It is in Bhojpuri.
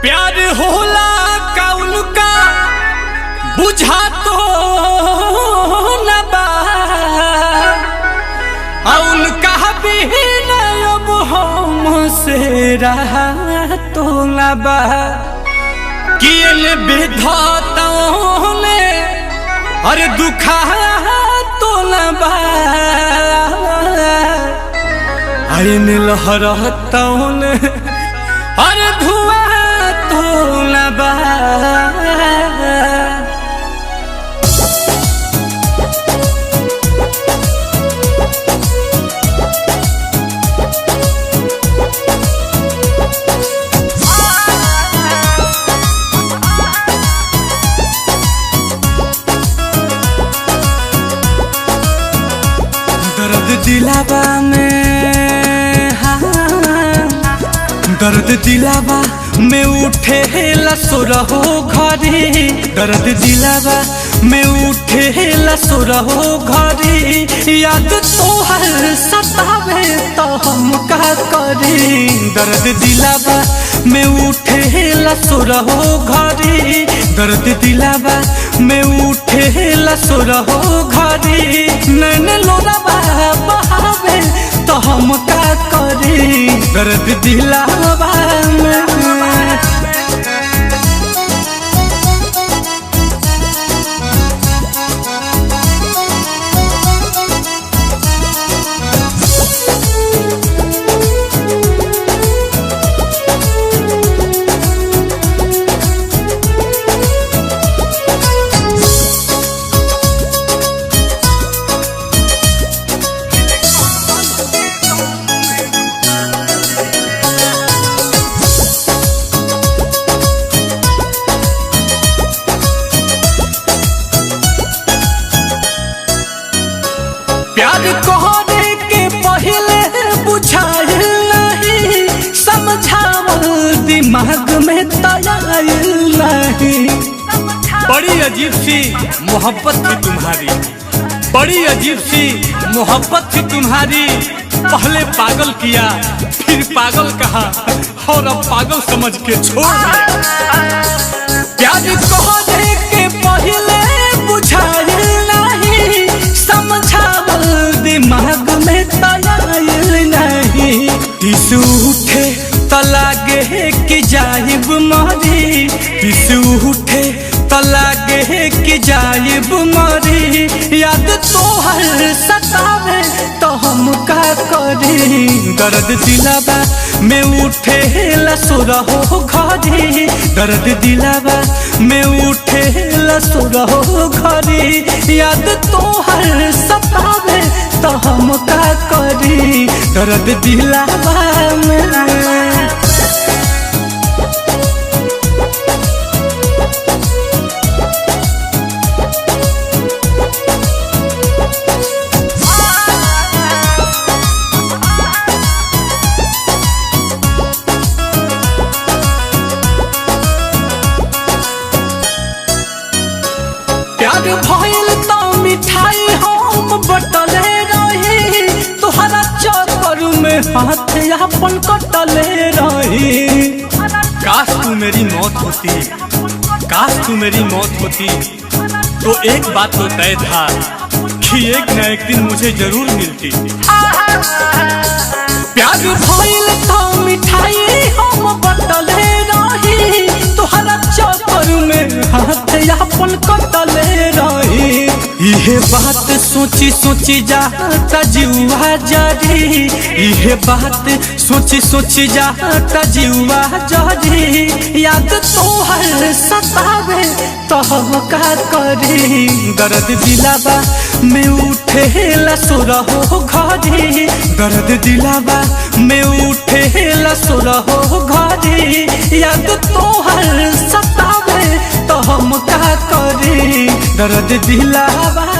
प्यार होला कौन का बुझा तो न बा उनका भी अब हमसे रहा तो न बा कियल विधाताओं ने अरे दुखा तो न बा आइन लहरताओं ने अरे धुआं तो न बा। दिलावा में दर्द दिलावा में उठे लसुरहो घरी दर्द दिलावा में उठे लसुरहो घरी याद तोहर सतावे तो हम का करी दर्द दिलावा में उठे लसुरहो घरी दर्द दिलावा में उठे लसुरहो घरी नैन लोरावा बहावे तो हम का करी दर्द दिलावा में। प्यार कहने के पहले बुझाइल नहीं समझावल दिमाग में तयाइल नहीं। बड़ी अजीब सी मोहब्बत थी तुम्हारी बड़ी अजीब सी मोहब्बत थी तुम्हारी पहले पागल किया फिर पागल कहा और अब पागल समझ के छोड़ दिया। प्यार कहने के पहले बुझाइल नहीं समझावल दिमाग में तयाइल नहीं। इस उठे तलागे कि जाइब मरी इस उठे तलागे कि जाइब मरी याद तोहर सतावे तो हम का करी दर्द दिलावा में उठे लसुरहो घरी दर्द दिलावा में उठे लसुरहो घरी याद तोहर सतावे तो हम का करी दर्द दिलावा में। प्यार भइल तो मिठाई हम बटले रही तुहरा चक्कर में हाथ अपन कटले रही। काश तू मेरी मौत होती काश तू मेरी मौत होती तो एक बात तो तय था कि एक न एक दिन मुझे जरूर मिलती। प्यार भइल तो मिठाई हम बटले रही तुहरा चक्कर में हाथ अपन कटले रही। इहे बात सोची सोची जाता जीवा जरी इहे बात सोची सोची जाता जीवा जरी याद तोहर सतावे तो हम का करी दर्द दिलावा में उठे लसुरहो घरी दर्द दिलावा में उठे लसुरहो घरी याद तोहर सतावे तो हम का करी दर्द दिलावा।